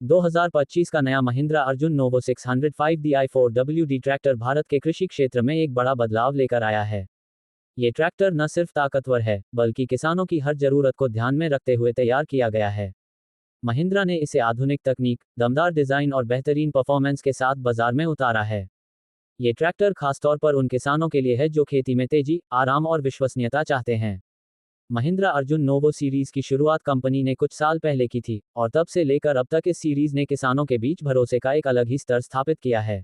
2025 का नया Mahindra Arjun novo 605 DI4WD tractor Bharat के कृषि क्षेत्र में एक बड़ा बदलाव लेकर आया है। ये ट्रैक्टर न सिर्फ ताकतवर है, बल्कि किसानों की हर जरूरत को ध्यान में रखते हुए तैयार किया गया है। महिंद्रा ने इसे आधुनिक तकनीक, दमदार डिजाइन और बेहतरीन परफॉर्मेंस के साथ बाजार में उतारा है। ये ट्रैक्टर खासतौर पर उन किसानों के लिए है जो खेती में तेजी, आराम और विश्वसनीयता चाहते हैं। महिंद्रा अर्जुन नोवो सीरीज की शुरुआत कंपनी ने कुछ साल पहले की थी, और तब से लेकर अब तक इस सीरीज ने किसानों के बीच भरोसे का एक अलग ही स्तर स्थापित किया है।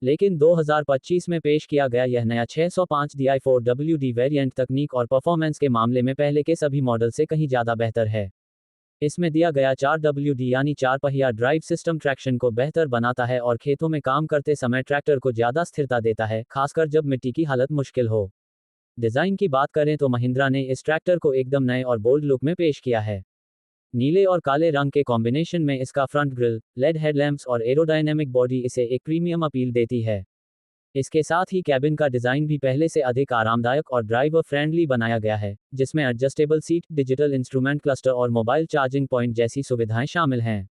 लेकिन 2025 में पेश किया गया यह नया 605 DI4WD वेरिएंट तकनीक और परफॉर्मेंस के मामले में पहले के सभी मॉडल से कहीं ज़्यादा बेहतर है। इसमें दिया गया 4WD यानी 4 पहिया ड्राइव सिस्टम ट्रैक्शन को बेहतर बनाता है और खेतों में काम करते समय ट्रैक्टर को ज़्यादा स्थिरता देता है, खासकर जब मिट्टी की हालत मुश्किल हो। डिज़ाइन की बात करें तो महिंद्रा ने इस ट्रैक्टर को एकदम नए और बोल्ड लुक में पेश किया है। नीले और काले रंग के कॉम्बिनेशन में इसका फ्रंट ग्रिल, लेड हेडलैम्प्स और एरोडायनेमिक बॉडी इसे एक प्रीमियम अपील देती है। इसके साथ ही कैबिन का डिज़ाइन भी पहले से अधिक आरामदायक और ड्राइवर फ्रेंडली बनाया गया है, जिसमें adjustable seat, digital instrument cluster और मोबाइल चार्जिंग पॉइंट जैसी सुविधाएं शामिल हैं।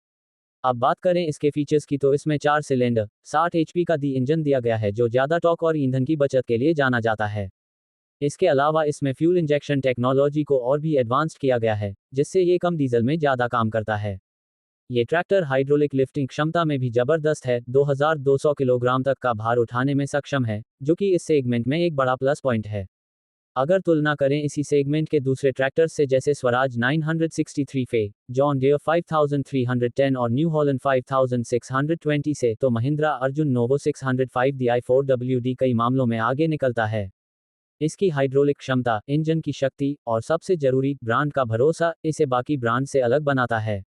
अब बात करें इसके फीचर्स की तो इसमें 4 सिलेंडर 60 HP का दी इंजन दिया गया है जो ज़्यादा टॉर्क और ईंधन की बचत के लिए जाना जाता है। इसके अलावा इसमें फ्यूल इंजेक्शन टेक्नोलॉजी को और भी एडवांस्ड किया गया है, जिससे ये कम डीजल में ज़्यादा काम करता है। ये ट्रैक्टर हाइड्रोलिक लिफ्टिंग क्षमता में भी जबरदस्त है, 2200 किलोग्राम तक का भार उठाने में सक्षम है, जो कि इस सेगमेंट में एक बड़ा प्लस पॉइंट है। अगर तुलना करें इसी सेगमेंट के दूसरे ट्रैक्टर्स से जैसे स्वराज 963 फे, जॉन डियर 5310 और न्यू हॉलैंड 5620 से, तो महिंद्रा अर्जुन नोवो 605 DI4WD कई मामलों में आगे निकलता है। इसकी हाइड्रोलिक क्षमता, इंजन की शक्ति और सबसे जरूरी ब्रांड का भरोसा इसे बाकी ब्रांड से अलग बनाता है।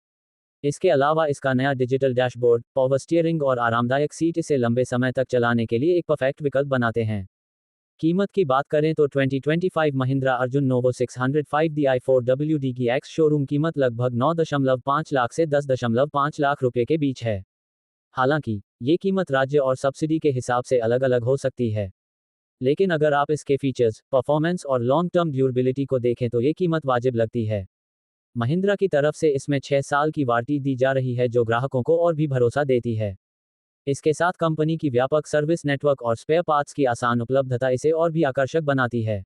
इसके अलावा इसका नया डिजिटल डैशबोर्ड, पावर स्टीयरिंग और आरामदायक सीट इसे लंबे समय तक चलाने के लिए एक परफेक्ट विकल्प बनाते हैं। कीमत की बात करें तो 2025 महिंद्रा अर्जुन नोवो 605 DI4WD की एक्स शोरूम कीमत लगभग 9.5 लाख से 10.5 लाख रुपए के बीच है। हालांकि ये कीमत राज्य और सब्सिडी के हिसाब से अलग अलग हो सकती है। लेकिन अगर आप इसके फीचर्स, परफॉर्मेंस और लॉन्ग टर्म ड्यूरेबिलिटी को देखें तो ये कीमत वाजिब लगती है। महिंद्रा की तरफ से इसमें 6 साल की वारंटी दी जा रही है जो ग्राहकों को और भी भरोसा देती है। इसके साथ कंपनी की व्यापक सर्विस नेटवर्क और स्पेयर पार्ट्स की आसान उपलब्धता इसे और भी आकर्षक बनाती है।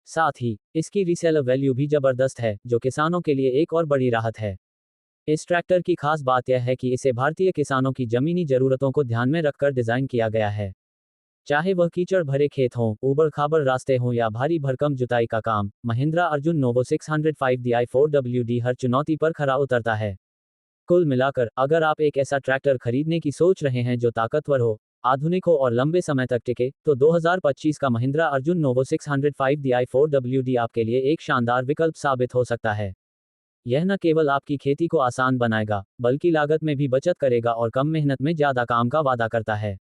साथ ही इसकी रीसेलर वैल्यू भी जबरदस्त है, जो किसानों के लिए एक और बड़ी राहत है। इस ट्रैक्टर की खास बात यह है कि इसे भारतीय किसानों की जमीनी जरूरतों को ध्यान में रखकर डिजाइन किया गया है। चाहे वह कीचड़ भरे खेत हों, ऊबड़ खाबड़ रास्ते हों या भारी भरकम जुताई का काम, महिंद्रा अर्जुन नोवो 605 DI4WD हर चुनौती पर खरा उतरता है। कुल मिलाकर, अगर आप एक ऐसा ट्रैक्टर खरीदने की सोच रहे हैं जो ताकतवर हो, आधुनिक हो और लंबे समय तक टिके, तो 2025 का महिंद्रा अर्जुन नोवो 605 DI4WD आपके लिए एक शानदार विकल्प साबित हो सकता है। यह न केवल आपकी खेती को आसान बनाएगा, बल्कि लागत में भी बचत करेगा और कम मेहनत में ज़्यादा काम का वादा करता है।